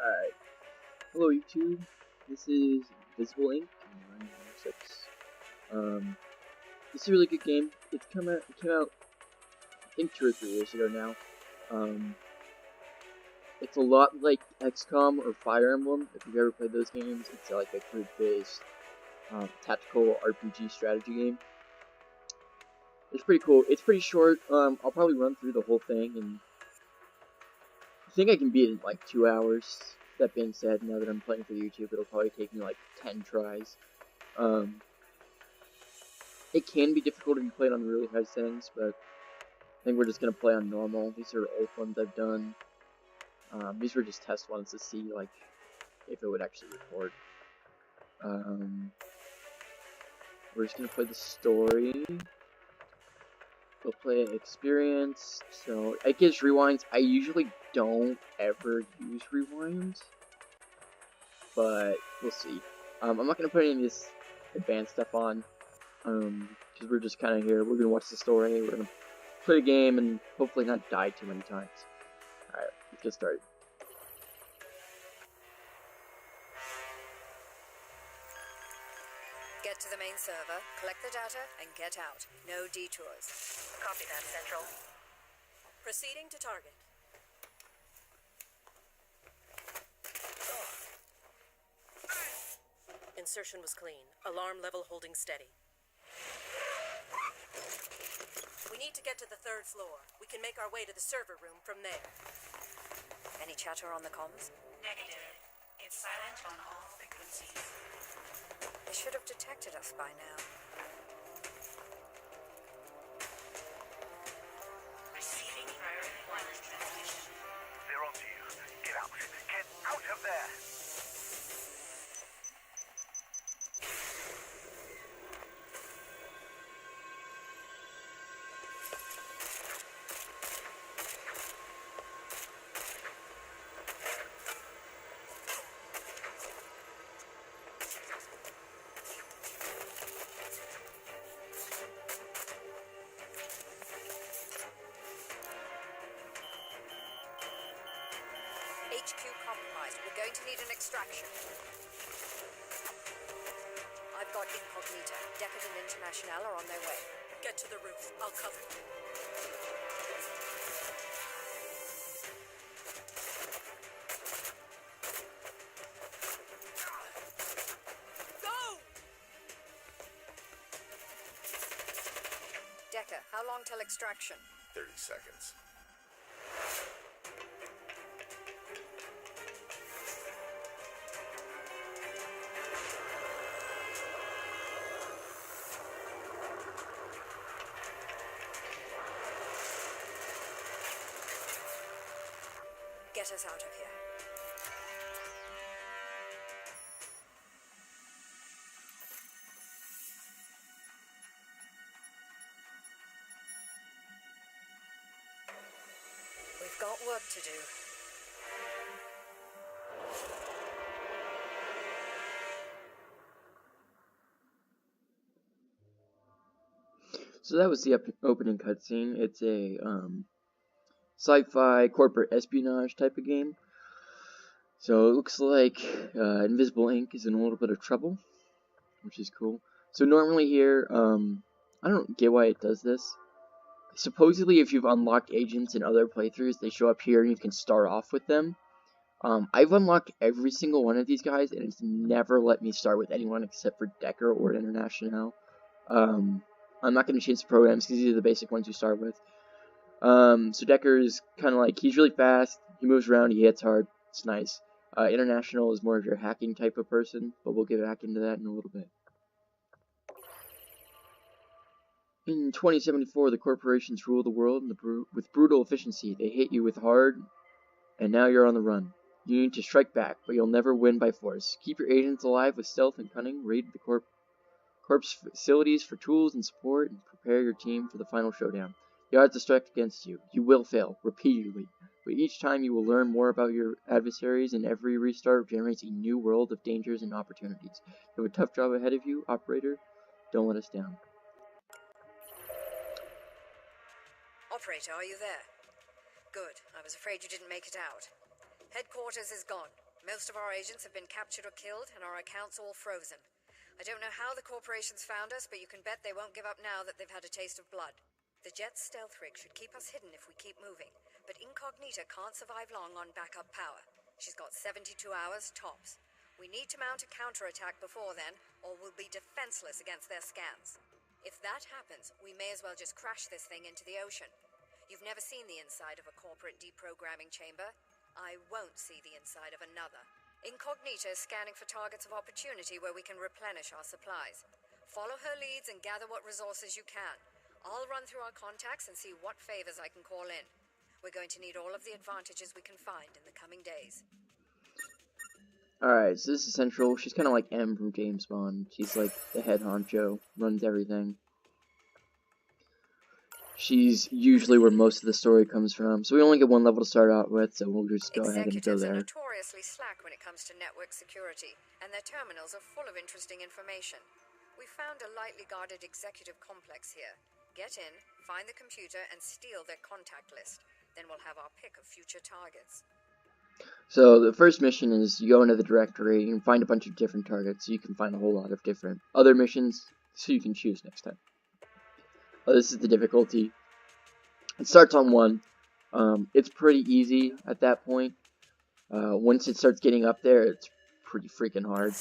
Alright, hello YouTube, this is Invisible Ink, and I'm number 6. This is a really good game. It came out, I think 2 or 3 years ago now. It's a lot like XCOM or Fire Emblem, if you've ever played those games. It's like a group-based, tactical RPG strategy game. It's pretty cool. It's pretty short. I'll probably run through the whole thing, and I think I can beat it in like 2 hours. That being said, now that I'm playing for YouTube, it'll probably take me like 10 tries. It can be difficult if you play it on really high settings, but I think we're just gonna play on normal. These are old ones I've done. These were just test ones to see like if it would actually record. We're just gonna play the story. We'll play experience. So it gives rewinds. I usually don't ever use rewinds, but we'll see. I'm not gonna put any of this advanced stuff on, because we're just kind of here. We're gonna watch the story. We're gonna play a game and hopefully not die too many times. All right, let's get started. Get to the main server, collect the data, and get out. No detours. Copy that, Central. Proceeding to target. Insertion was clean. Alarm level holding steady. We need to get to the 3rd floor. We can make our way to the server room from there. Any chatter on the comms? Negative. It's silent on all frequencies. They should have detected us by now. Receiving priority wireless transmission. They're onto you. Get out. Get out of there. HQ compromised. We're going to need an extraction. I've got Incognita. Deckard and International are on their way. Get to the roof. I'll cover you. Go! Deckard, how long till extraction? 30 seconds. Get us out of here. We've got work to do. So that was the opening cutscene. It's a sci-fi corporate espionage type of game. So it looks like Invisible Ink is in a little bit of trouble, which is cool. So normally here, I don't get why it does this. Supposedly if you've unlocked agents in other playthroughs, they show up here and you can start off with them. I've unlocked every single one of these guys, and it's never let me start with anyone except for Deckard or International. I'm not going to change the programs because these are the basic ones you start with. So Deckard is kind of like, he's really fast, he moves around, he hits hard, it's nice. International is more of your hacking type of person, but we'll get back into that in a little bit. In 2074, the corporations rule the world with brutal efficiency. They hit you with hard, and now you're on the run. You need to strike back, but you'll never win by force. Keep your agents alive with stealth and cunning, raid the corp's facilities for tools and support, and prepare your team for the final showdown. The odds are stacked against you. You will fail, repeatedly, but each time you will learn more about your adversaries, and every restart generates a new world of dangers and opportunities. You have a tough job ahead of you, operator. Don't let us down. Operator, are you there? Good. I was afraid you didn't make it out. Headquarters is gone. Most of our agents have been captured or killed, and our accounts all frozen. I don't know how the corporations found us, but you can bet they won't give up now that they've had a taste of blood. The jet's stealth rig should keep us hidden if we keep moving, but Incognita can't survive long on backup power. She's got 72 hours tops. We need to mount a counterattack before then, or we'll be defenseless against their scans. If that happens, we may as well just crash this thing into the ocean. You've never seen the inside of a corporate deprogramming chamber. I won't see the inside of another. Incognita is scanning for targets of opportunity where we can replenish our supplies. Follow her leads and gather what resources you can. I'll run through our contacts and see what favors I can call in. We're going to need all of the advantages we can find in the coming days. Alright, so this is Central. She's kind of like M from James Bond. She's like the head honcho, runs everything. She's usually where most of the story comes from. So we only get one level to start out with, so we'll just go ahead and go Executives are there. notoriously slack when it comes to network security, and their terminals are full of interesting information. We found a lightly guarded executive complex here. Get in, find the computer, and steal their contact list. Then we'll have our pick of future targets. So the first mission is you go into the directory and find a bunch of different targets. So you can find a whole lot of different other missions, so you can choose next time. This is the difficulty. It starts on 1. It's pretty easy at that point. Once it starts getting up there, it's pretty freaking hard.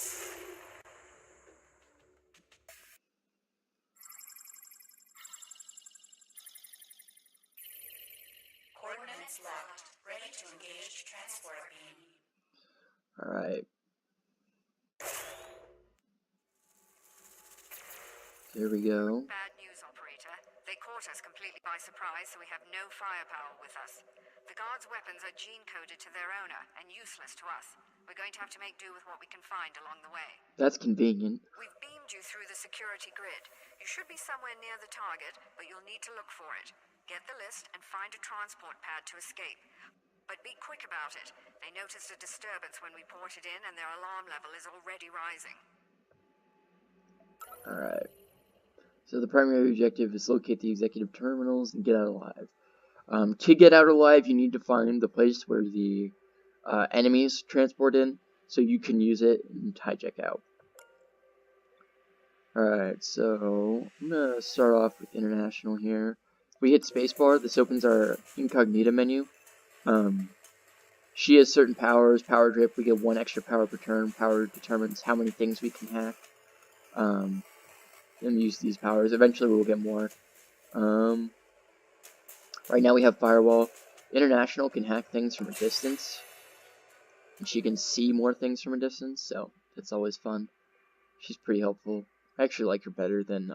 Coordinates locked. Ready to engage transport beam. Alright. There we go. Bad news, operator. They caught us completely by surprise, so we have no firepower with us. The guards' weapons are gene-coded to their owner and useless to us. We're going to have to make do with what we can find along the way. That's convenient. We've beamed you through the security grid. You should be somewhere near the target, but you'll need to look for it. Get the list and find a transport pad to escape. But be quick about it. They noticed a disturbance when we ported in, and their alarm level is already rising. Alright. So the primary objective is locate the executive terminals and get out alive. To get out alive, you need to find the place where the enemies transport in, so you can use it and hijack out. Alright, so I'm going to start off with International here. If we hit spacebar, this opens our Incognita menu. She has certain powers. Power Drip, we get 1 extra power per turn. Power determines how many things we can hack. And use these powers. Eventually we'll get more. Right now we have Firewall. International can hack things from a distance. And she can see more things from a distance, so that's always fun. She's pretty helpful. I actually like her better than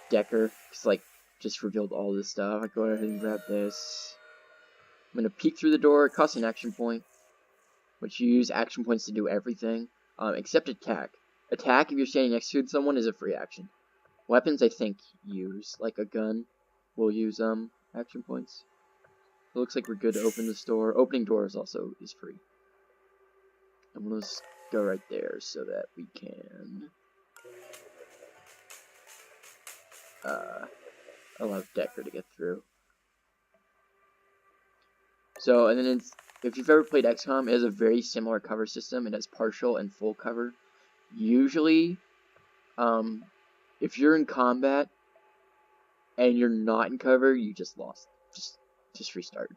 Decker. It's like just revealed all this stuff. I go ahead and grab this. I'm gonna peek through the door. It costs an action point, which you use action points to do everything, except attack. Attack, if you're standing next to someone, is a free action. Weapons, I think, use, like a gun, will use action points. It looks like we're good to open this door. Opening doors also is free. I'm gonna go right there so that we can allow Decker to get through. So, and then it's, if you've ever played XCOM, it has a very similar cover system. It has partial and full cover. Usually, if you're in combat and you're not in cover, you just lost. Just restart.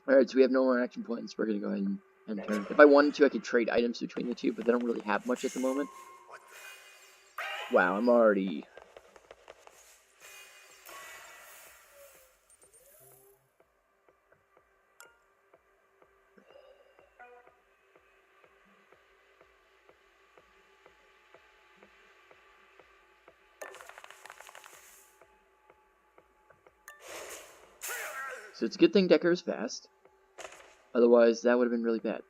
Alright, so we have no more action points. We're gonna go ahead and turn. If I wanted to, I could trade items between the two, but they don't really have much at the moment. Wow, I'm already... So it's a good thing Decker is fast. Otherwise, that would have been really bad.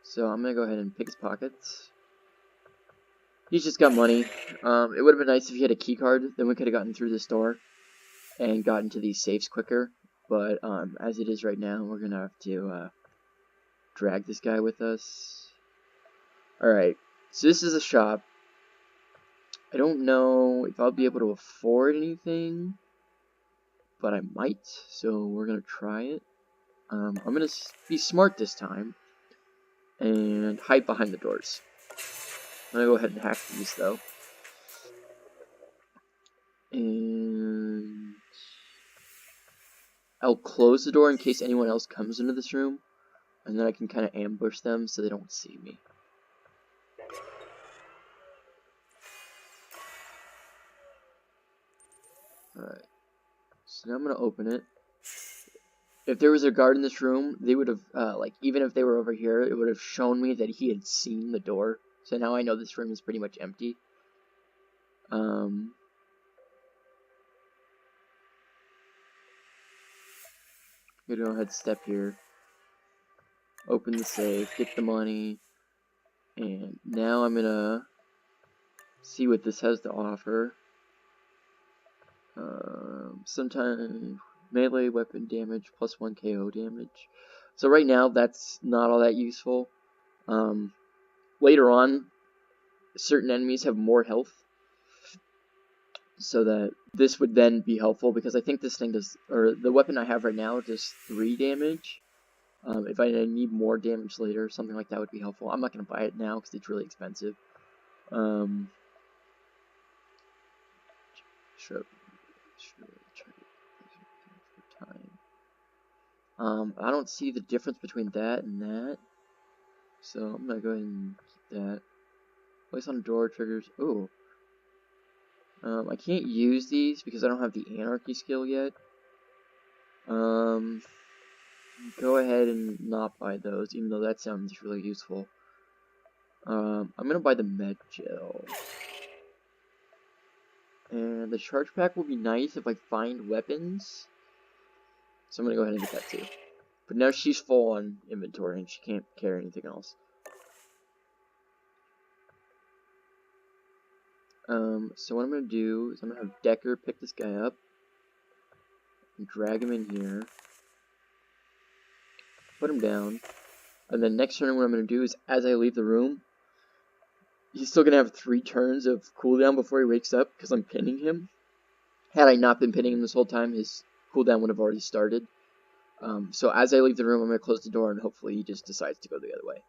So I'm going to go ahead and pick his pockets. He's just got money. It would have been nice if he had a key card. Then we could have gotten through this door and gotten to these safes quicker. But as it is right now, we're going to have to drag this guy with us. Alright, so this is a shop. I don't know if I'll be able to afford anything, but I might, so we're going to try it. I'm gonna be smart this time and hide behind the doors. I'm gonna go ahead and hack these though. And I'll close the door in case anyone else comes into this room, and then I can kind of ambush them so they don't see me. Alright, so now I'm gonna open it. If there was a guard in this room, they would have, even if they were over here, it would have shown me that he had seen the door. So now I know this room is pretty much empty. I'm gonna go ahead and step here. Open the safe, get the money, and now I'm gonna see what this has to offer. Sometimes melee weapon damage plus 1 KO damage. So right now that's not all that useful. Later on, certain enemies have more health, so that this would then be helpful because I think this thing does, or the weapon I have right now does 3 damage. If I need more damage later, something like that would be helpful. I'm not going to buy it now because it's really expensive. Should try for time. I don't see the difference between that and that, so I'm going to go ahead and keep that. Place on door triggers. Ooh. I can't use these because I don't have the anarchy skill yet. Go ahead and not buy those, even though that sounds really useful. I'm gonna buy the med gel. And the charge pack will be nice if I find weapons. So I'm gonna go ahead and get that too. But now she's full on inventory and she can't carry anything else. So what I'm gonna do is I'm gonna have Decker pick this guy up and drag him in here. Put him down. And then next turn what I'm gonna do is as I leave the room, he's still gonna have 3 turns of cooldown before he wakes up because I'm pinning him. Had I not been pinning him this whole time, his cooldown would have already started. So as I leave the room, I'm going to close the door and hopefully he just decides to go the other way.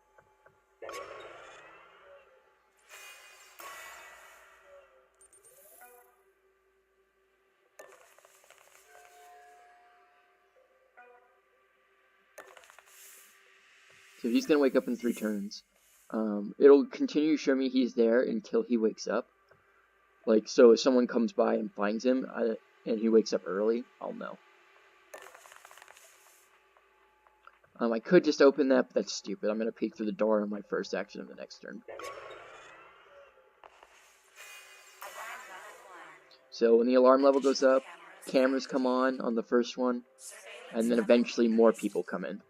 So he's going to wake up in 3 turns. It'll continue to show me he's there until he wakes up. Like, so if someone comes by and finds him and he wakes up early, I'll know. I could just open that, but that's stupid. I'm going to peek through the door on my first action of the next turn. So when the alarm level goes up, cameras come on the first one, and then eventually more people come in.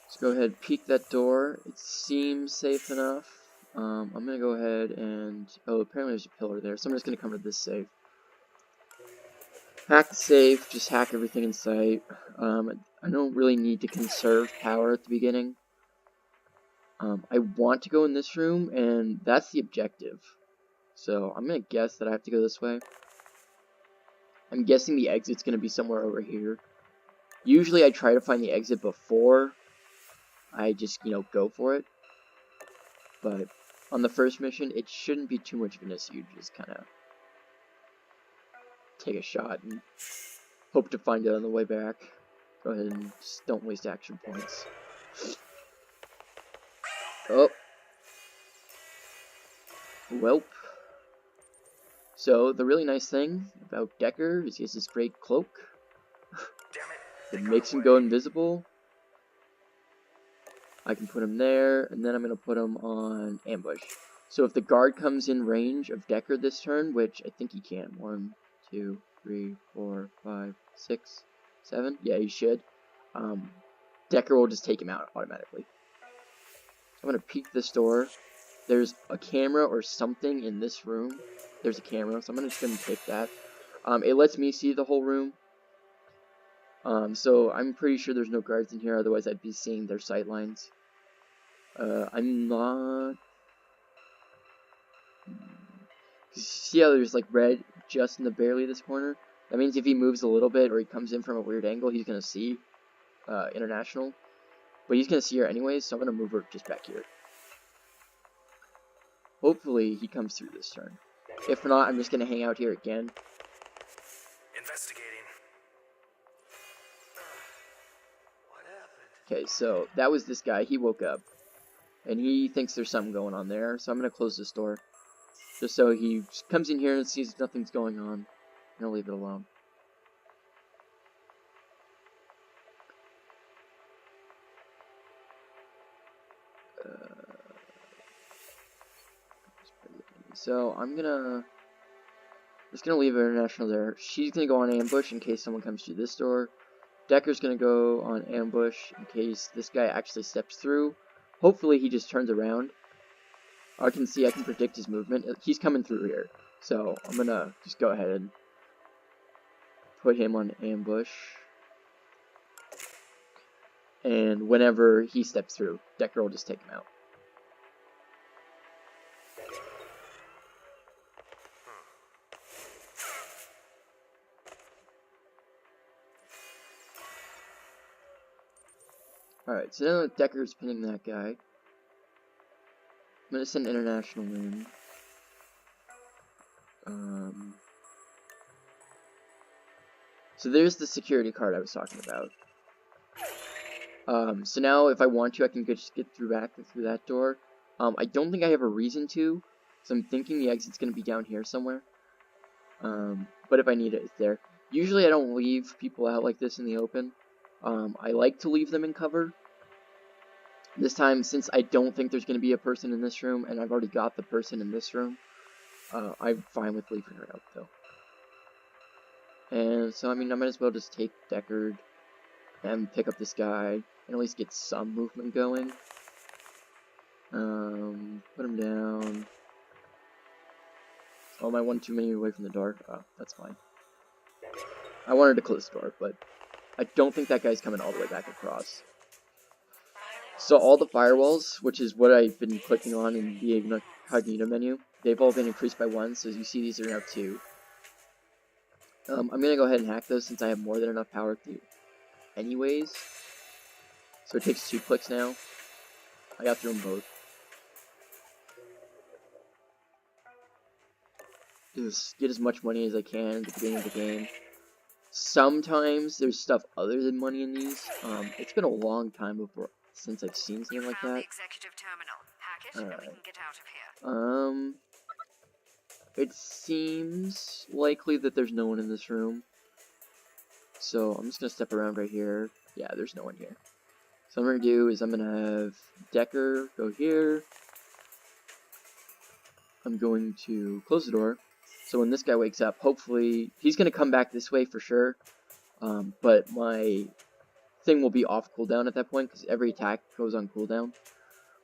Let's go ahead and peek that door. It seems safe enough. I'm going to go ahead and... Oh, apparently there's a pillar there, so I'm just going to come to this safe. Hack the safe, just hack everything in sight. I don't really need to conserve power at the beginning. I want to go in this room, and that's the objective. So I'm going to guess that I have to go this way. I'm guessing the exit's going to be somewhere over here. Usually I try to find the exit before I just, go for it. But on the first mission, it shouldn't be too much of an issue. Just kind of take a shot and hope to find it on the way back. Go ahead and just don't waste action points. Oh. Welp. So, the really nice thing about Decker is he has this great cloak. It makes him go invisible. I can put him there, and then I'm going to put him on ambush. So if the guard comes in range of Decker this turn, which I think he can. 1, 2, 3, 4, 5, 6, 7. Yeah, he should. Decker will just take him out automatically. So I'm going to peek this door. There's a camera or something in this room. There's a camera, so I'm just going to take that. It lets me see the whole room. So I'm pretty sure there's no guards in here, otherwise I'd be seeing their sight lines. I'm not... See how there's like red just in the barely this corner? That means if he moves a little bit or he comes in from a weird angle, he's going to see International. But he's going to see her anyways, so I'm going to move her just back here. Hopefully he comes through this turn. If not, I'm just going to hang out here again. Investigating. What happened? Okay, so that was this guy. He woke up. And he thinks there's something going on there, so I'm going to close this door. Just so he comes in here and sees nothing's going on. And I'll leave it alone. So I'm just gonna leave International there. She's gonna go on ambush in case someone comes through this door. Decker's gonna go on ambush in case this guy actually steps through. Hopefully he just turns around. I can predict his movement. He's coming through here. So I'm gonna just go ahead and put him on ambush. And whenever he steps through, Decker will just take him out. Alright, so now that Decker's pinning that guy, I'm gonna send International in. So there's the security card I was talking about. So now if I want to, I can just get through that door. I don't think I have a reason to, so I'm thinking the exit's gonna be down here somewhere. But if I need it, it's there. Usually I don't leave people out like this in the open. I like to leave them in cover. This time, since I don't think there's going to be a person in this room, and I've already got the person in this room, I'm fine with leaving her out, though. And so, I mean, I might as well just take Deckard and pick up this guy, and at least get some movement going. Put him down. Oh, am I one too many away from the door? Oh, that's fine. I wanted to close the door, but I don't think that guy's coming all the way back across. So all the firewalls, which is what I've been clicking on in the incognito menu, they've all been increased by 1, so as you see these are now 2. I'm going to go ahead and hack those since I have more than enough power to anyways. So it takes 2 clicks now. I got through them both. Just get as much money as I can at the beginning of the game. Sometimes there's stuff other than money in these. It's been a long time since I've seen something like that. The executive terminal. Hack it, and we can get out of here. It seems likely that there's no one in this room. So I'm just gonna step around right here. Yeah, there's no one here. So what I'm gonna do is I'm gonna have Decker go here. I'm going to close the door. So when this guy wakes up, hopefully he's gonna come back this way for sure. But my thing will be off cooldown at that point because every attack goes on cooldown.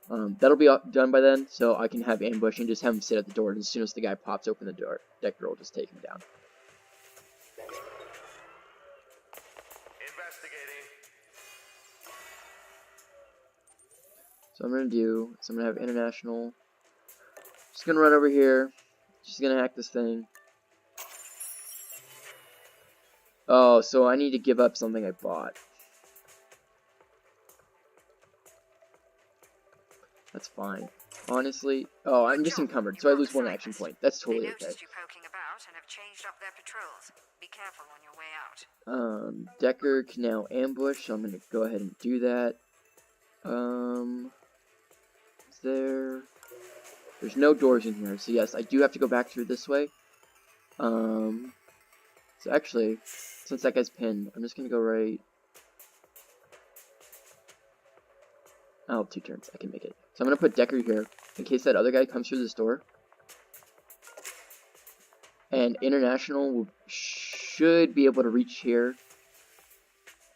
That'll be done by then, so I can have ambush and just have him sit at the door, and as soon as the guy pops open the door, Decker will just take him down. Investigating. So I'm gonna have International. Just gonna run over here. Just gonna hack this thing. Oh, so I need to give up something I bought. That's fine. Honestly, oh, I'm just encumbered, so I lose 1 action point. That's totally okay. You poking about and have changed up their patrols. Be careful on your way out. Decker can now ambush, so I'm gonna go ahead and do that. Is there? There's no doors in here, so yes, I do have to go back through this way. So actually, since that guy's pinned, I'm just gonna go right. I'll have 2 turns. I can make it. So I'm going to put Decker here in case that other guy comes through this door. And International should be able to reach here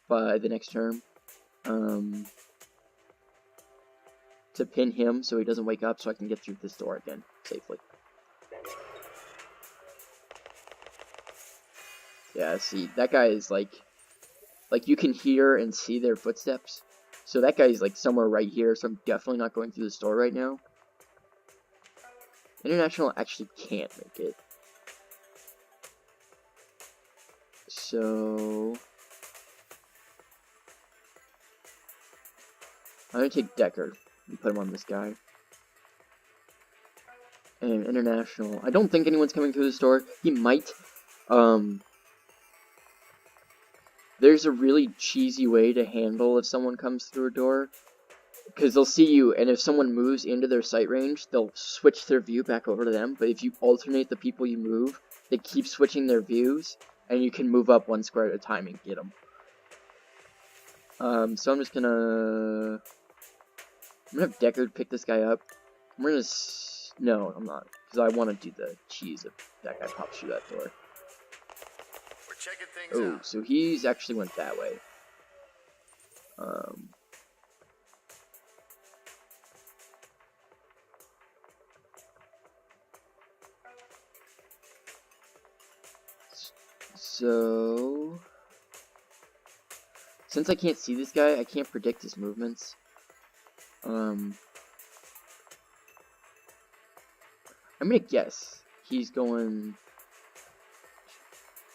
by the next turn. To pin him so he doesn't wake up so I can get through this door again safely. Yeah, see, that guy is like you can hear and see their footsteps. So that guy's like somewhere right here, so I'm definitely not going through the store right now. International actually can't make it. So I'm gonna take Decker and put him on this guy. And International. I don't think anyone's coming through the store. He might. There's a really cheesy way to handle if someone comes through a door. Because they'll see you, and if someone moves into their sight range, they'll switch their view back over to them. But if you alternate the people you move, they keep switching their views, and you can move up one square at a time and get them. So I'm just gonna have Deckard pick this guy up. No, I'm not, because I want to do the cheese if that guy pops through that door. We're checking things Oh, out. so he's actually went that way. So since I can't see this guy, I can't predict his movements. I'm gonna guess he's going.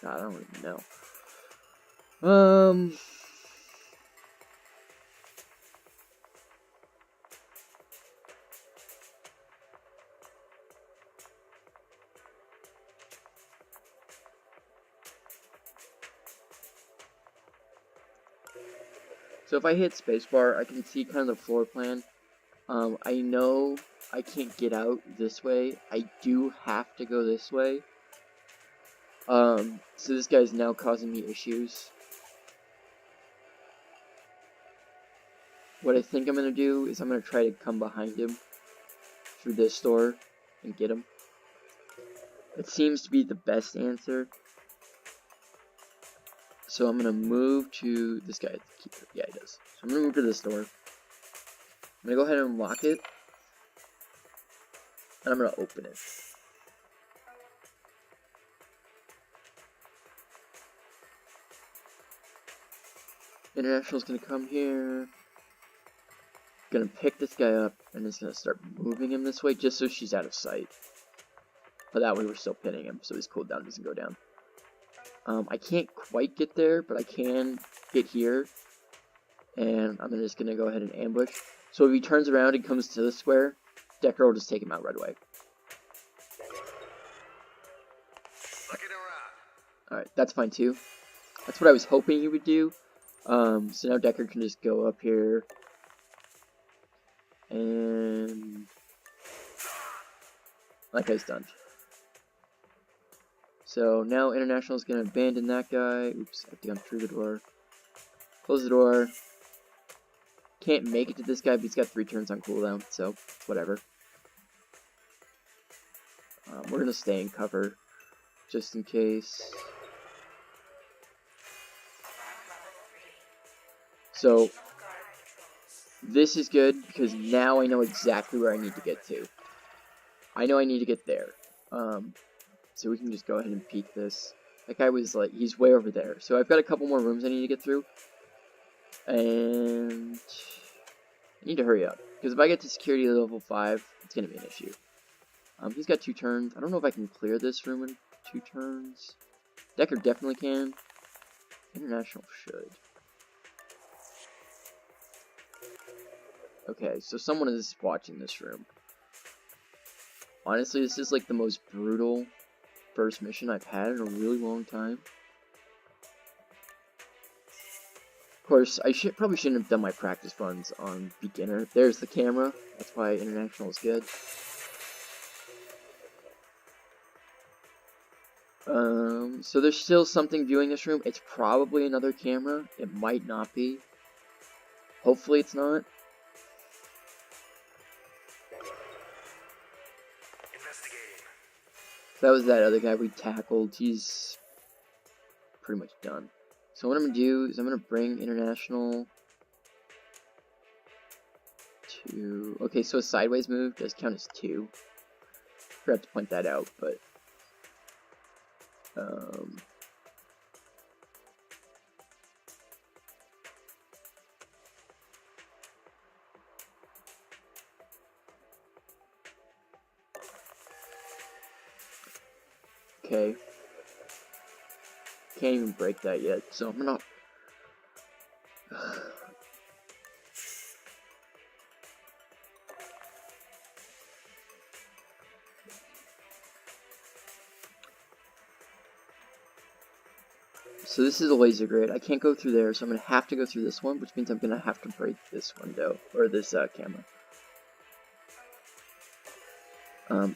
God, I don't even know. So if I hit spacebar, I can see kind of the floor plan. I know I can't get out this way. I do have to go this way. So this guy's now causing me issues. What I think I'm gonna do is I'm gonna try to come behind him through this door and get him. It seems to be the best answer. So I'm gonna move to this guy. Yeah, he does. So I'm gonna move to this door. I'm gonna go ahead and lock it. And I'm gonna open it. International's gonna come here. Gonna pick this guy up and is gonna start moving him this way just so she's out of sight. But that way we're still pinning him, so his cooldown doesn't go down. I can't quite get there, but I can get here. And I'm just gonna go ahead and ambush. So if he turns around and comes to the square, Decker will just take him out right away. Looking around. Alright, that's fine too. That's what I was hoping he would do. So now Decker can just go up here. And that guy's done. So now International is going to abandon that guy. Oops, I have to come through the door. Close the door. Can't make it to this guy, but he's got 3 turns on cooldown, so whatever. We're going to stay in cover, just in case. So this is good, because now I know exactly where I need to get to. I know I need to get there. So we can just go ahead and peek this. That guy was like, he's way over there. So I've got a couple more rooms I need to get through. And I need to hurry up. Because if I get to security level 5, it's going to be an issue. He's got 2 turns. I don't know if I can clear this room in 2 turns. Decker definitely can. International should. Okay, so someone is watching this room. Honestly, this is like the most brutal first mission I've had in a really long time. Of course, I probably shouldn't have done my practice runs on beginner. There's the camera. That's why International is good. So there's still something viewing this room. It's probably another camera. It might not be. Hopefully it's not. Investigating. That was that other guy we tackled. He's pretty much done. So what I'm going to do is I'm going to bring International to... Okay, so a sideways move does count as 2. Forgot to point that out, but... Okay. Can't even break that yet, so I'm gonna... So this is a laser grid. I can't go through there, so I'm gonna have to go through this one, which means I'm gonna have to break this window, or this camera.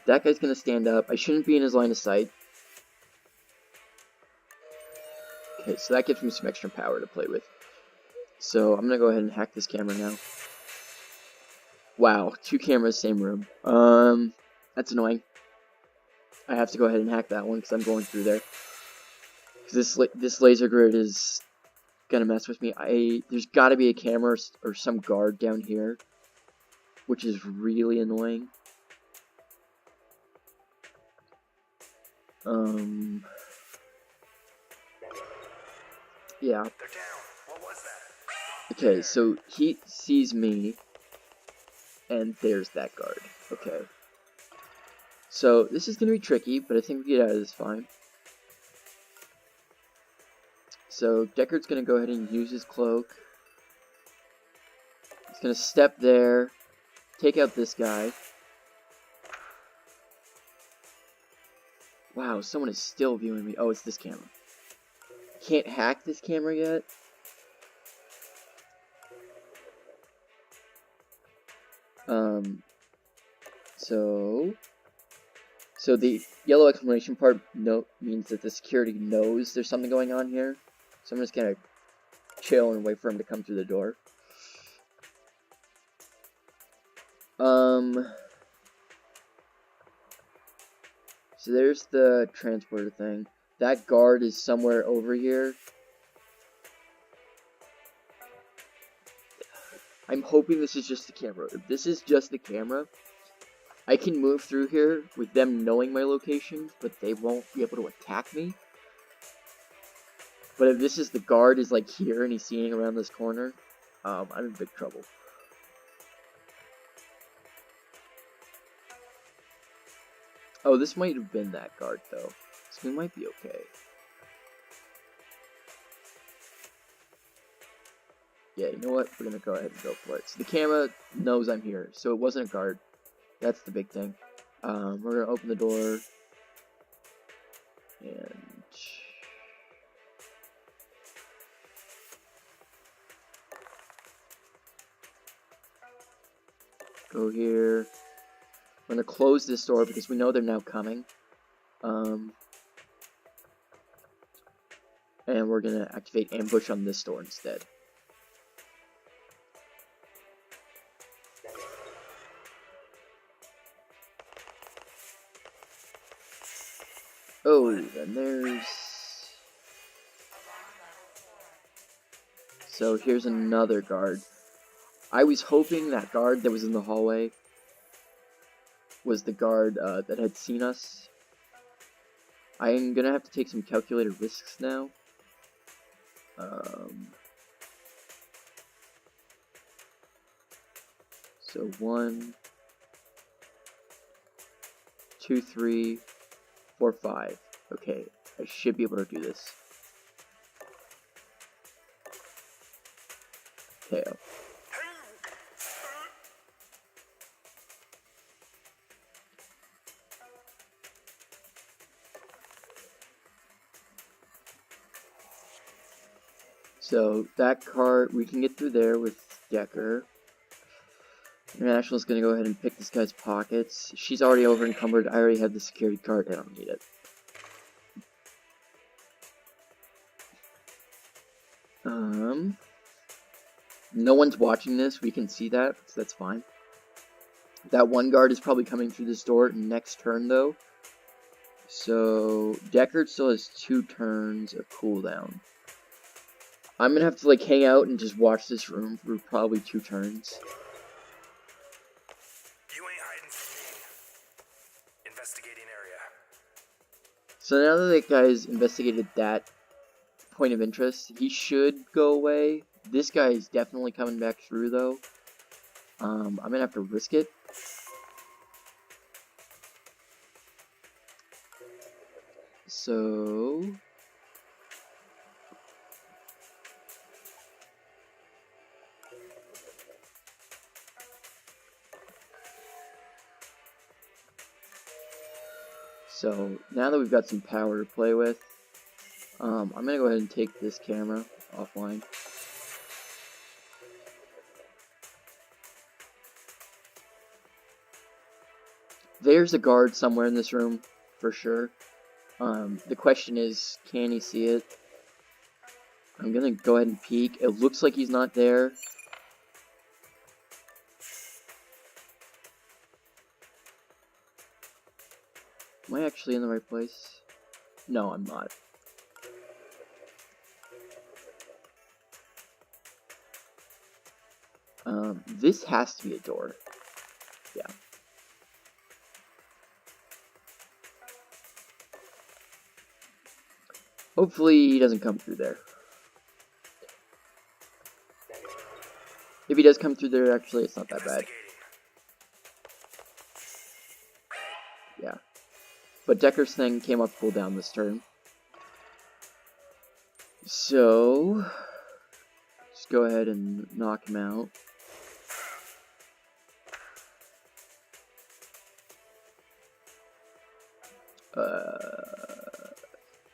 That guy's gonna stand up. I shouldn't be in his line of sight. Okay, so that gives me some extra power to play with. So I'm gonna go ahead and hack this camera now. Wow, 2 cameras, same room. That's annoying. I have to go ahead and hack that one because I'm going through there. Because this laser grid is gonna mess with me. There's got to be a camera or some guard down here, which is really annoying. Yeah. They're down. What was that? Okay, so he sees me, and there's that guard. Okay. So this is gonna be tricky, but I think we get out of this fine. So Deckard's gonna go ahead and use his cloak. He's gonna step there, take out this guy. Wow, someone is still viewing me. Oh, it's this camera. Can't hack this camera yet. So the yellow exclamation part means that the security knows there's something going on here. So I'm just gonna chill and wait for him to come through the door. So there's the transporter thing. That guard is somewhere over here. I'm hoping this is just the camera. If this is just the camera, I can move through here with them knowing my location, but they won't be able to attack me. But if this is the guard is like here and he's seeing around this corner, I'm in big trouble. Oh, this might have been that guard though, so we might be okay. Yeah, you know what? We're gonna go ahead and go for it. So the camera knows I'm here, so it wasn't a guard. That's the big thing. We're gonna open the door and go here. We're gonna close this door because we know they're now coming. And we're gonna activate ambush on this door instead. Oh, and there's... So here's another guard. I was hoping that guard that was in the hallway was the guard that had seen us. I'm gonna have to take some calculated risks now. So 1, 2, 3, 4, 5. Okay, I should be able to do this. Okay. So that cart, we can get through there with Decker. International's gonna go ahead and pick this guy's pockets. She's already over encumbered. I already have the security card. I don't need it. No one's watching this. We can see that, so that's fine. That one guard is probably coming through this door next turn, though. So Deckard still has 2 turns of cooldown. I'm gonna have to like hang out and just watch this room for probably 2 turns. You ain't hiding from me. Investigating area. So now that that guy's investigated that point of interest, he should go away. This guy is definitely coming back through though. I'm gonna have to risk it. So So now that we've got some power to play with, I'm gonna go ahead and take this camera offline. There's a guard somewhere in this room, for sure. The question is, can he see it? I'm gonna go ahead and peek. It looks like he's not there. Am I actually in the right place? No, I'm not. This has to be a door. Yeah. Hopefully he doesn't come through there. If he does come through there, actually, it's not that bad. Yeah. But Decker's thing came up cooldown this turn. So, just go ahead and knock him out.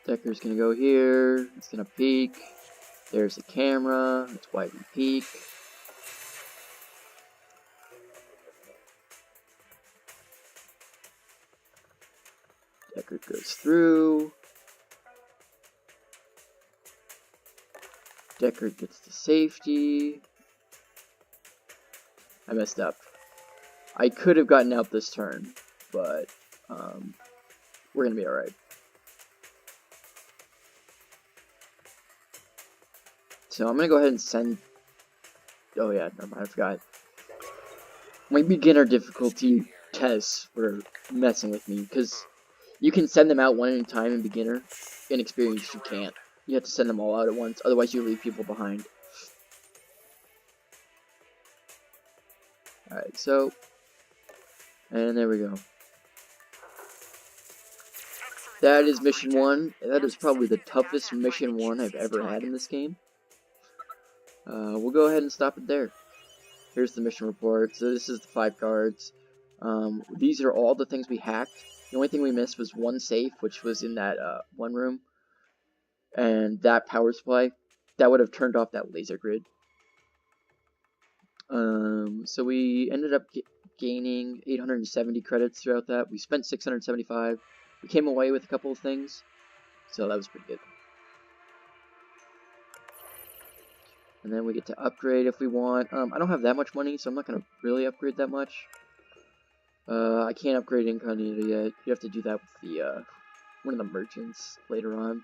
Decker's gonna go here. It's gonna peek. There's the camera. That's why we peek. Decker goes through. Decker gets to safety. I messed up. I could have gotten out this turn, but we're gonna be alright. So I'm gonna go ahead and send. Oh yeah, never mind, I forgot. My beginner difficulty tests were messing with me because you can send them out one at a time in beginner. In experienced, you can't. You have to send them all out at once, otherwise you leave people behind. Alright, so, and there we go. That is mission 1. That is probably the toughest mission 1 I've ever had in this game. We'll go ahead and stop it there. Here's the mission report. So this is the 5 cards. These are all the things we hacked. The only thing we missed was one safe, which was in that one room. And that power supply. That would have turned off that laser grid. So we ended up gaining 870 credits throughout that. We spent 675. We came away with a couple of things. So that was pretty good. And then we get to upgrade if we want. I don't have that much money, so I'm not going to really upgrade that much. I can't upgrade Incognito yet. You have to do that with the one of the merchants later on.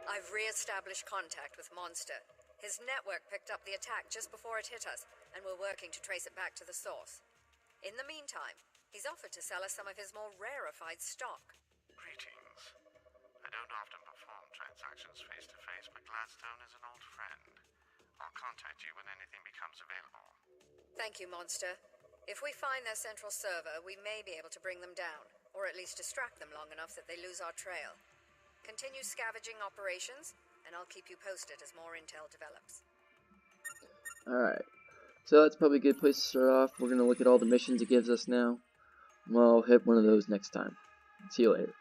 I've re-established contact with Monster. His network picked up the attack just before it hit us, and we're working to trace it back to the source. In the meantime, he's offered to sell us some of his more rarefied stock. Greetings. I don't often perform transactions face-to-face, but Gladstone is an old friend. I'll contact you when anything becomes available. Thank you, Monster. If we find their central server, we may be able to bring them down, or at least distract them long enough that they lose our trail. Continue scavenging operations, and I'll keep you posted as more intel develops. Alright, so that's probably a good place to start off. We're going to look at all the missions it gives us now. We'll hit one of those next time. See you later.